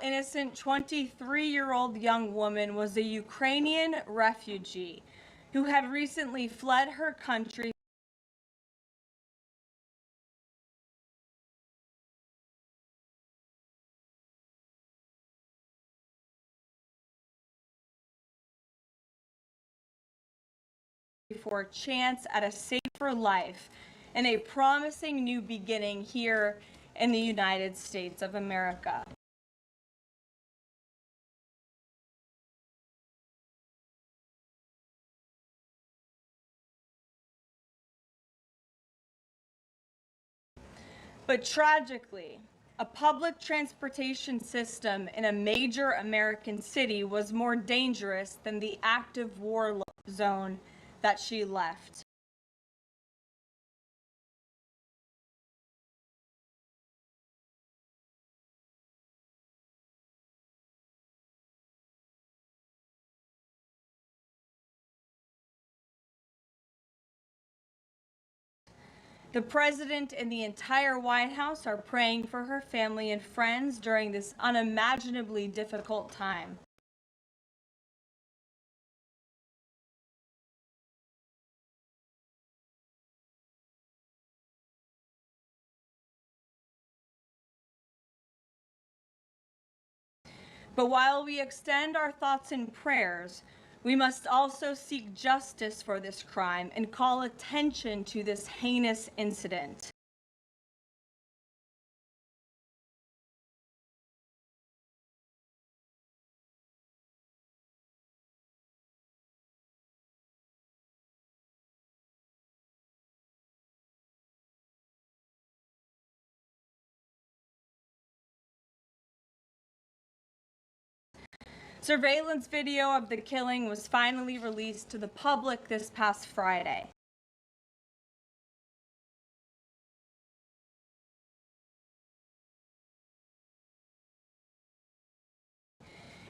Innocent 23-year-old young woman was a Ukrainian refugee who had recently fled her country for a chance at a safer life and a promising new beginning here in the United States of America. But tragically, a public transportation system in a major American city was more dangerous than the active war zone that she left. The president and the entire White House are praying for her family and friends during this unimaginably difficult time. But while we extend our thoughts and prayers, we must also seek justice for this crime and call attention to this heinous incident. Surveillance video of the killing was finally released to the public this past Friday.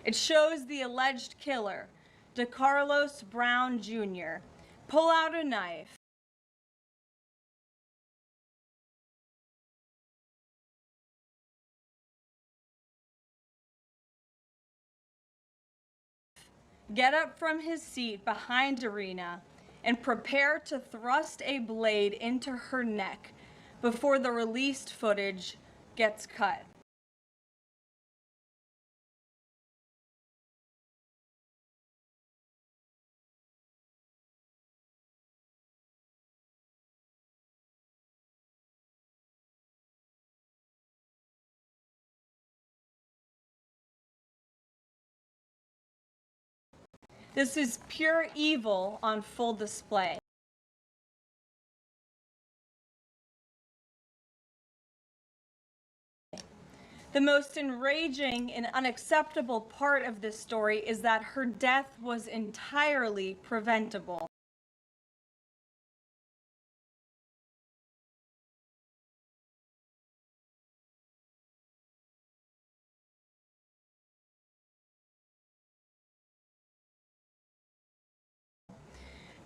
It shows the alleged killer, DeCarlos Brown Jr., pull out a knife, get up from his seat behind Irina, and prepare to thrust a blade into her neck before the released footage gets cut. This is pure evil on full display. The most enraging and unacceptable part of this story is that her death was entirely preventable.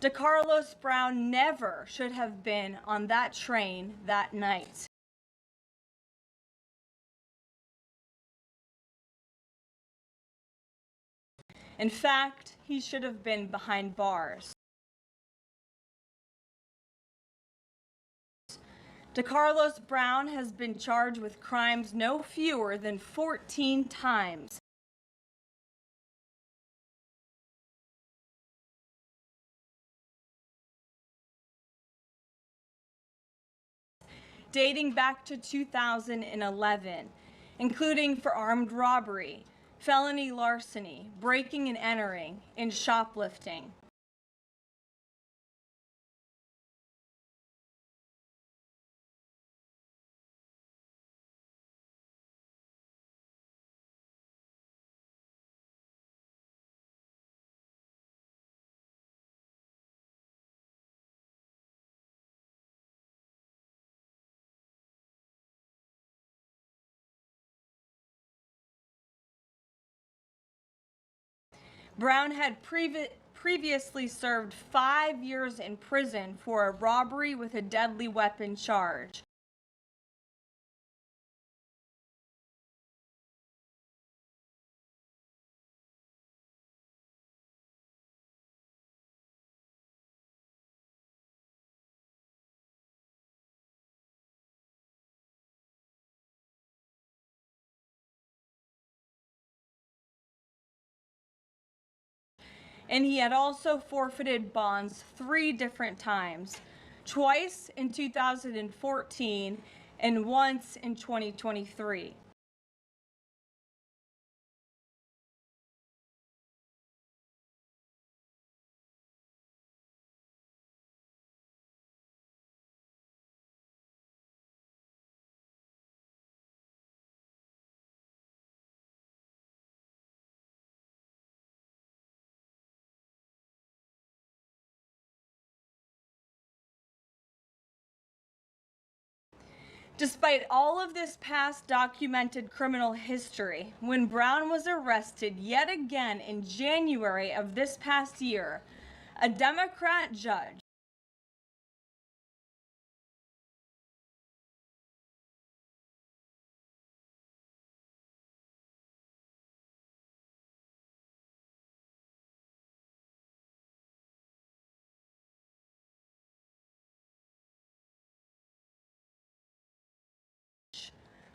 DeCarlos Brown never should have been on that train that night. In fact, he should have been behind bars. DeCarlos Brown has been charged with crimes no fewer than 14 times. Dating back to 2011, including for armed robbery, felony larceny, breaking and entering, and shoplifting. Brown had previously served 5 years in prison for a robbery with a deadly weapon charge. and he had also forfeited bonds 3 different times, twice in 2014 and once in 2023. Despite all of this past documented criminal history, when Brown was arrested yet again in January of this past year, a Democrat judge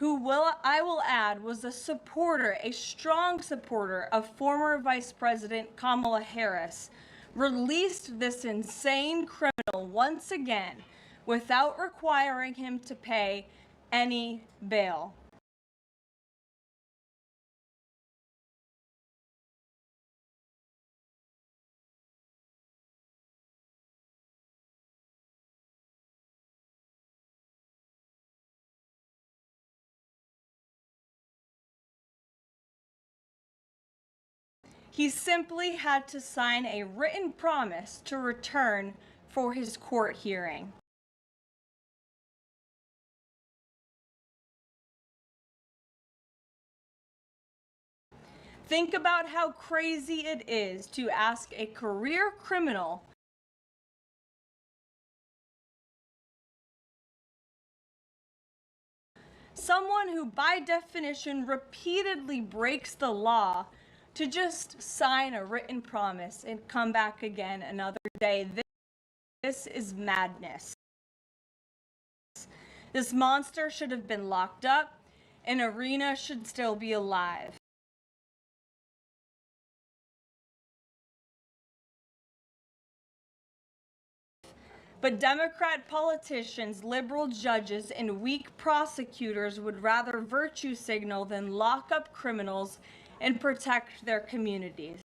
who I will add was a strong supporter of former Vice President Kamala Harris, released this insane criminal once again without requiring him to pay any bail. He simply had to sign a written promise to return for his court hearing. Think about how crazy it is to ask a career criminal someone who by definition repeatedly breaks the law to just sign a written promise and come back again another day. This is madness. This monster should have been locked up, and Irina should still be alive. But Democrat politicians, liberal judges, and weak prosecutors would rather virtue signal than lock up criminals and protect their communities.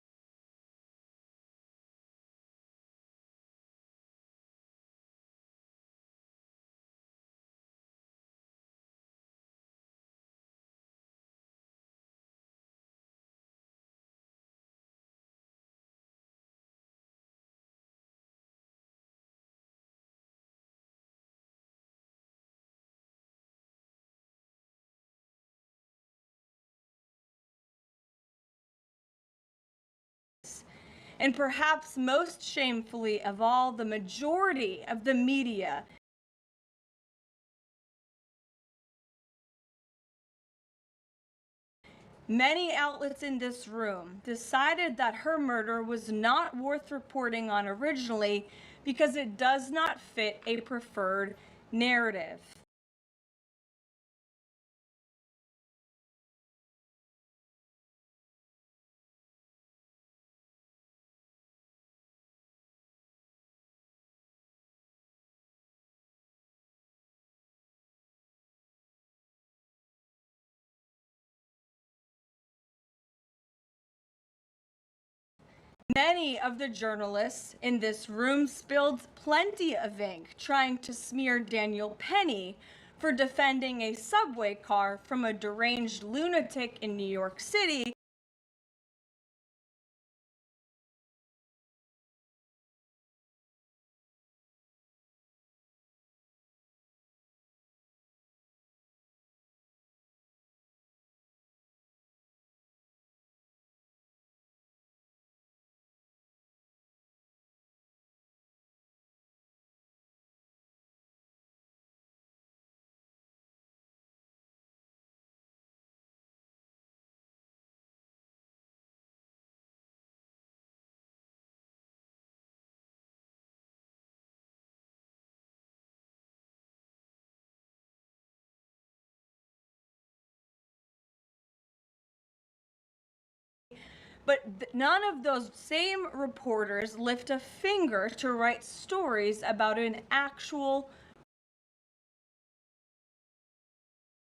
And perhaps most shamefully of all, the majority of the media many outlets in this room decided that her murder was not worth reporting on originally because it does not fit a preferred narrative. Many of the journalists in this room spilled plenty of ink trying to smear Daniel Penny for defending a subway car from a deranged lunatic in New York City But none of those same reporters lift a finger to write stories about an actual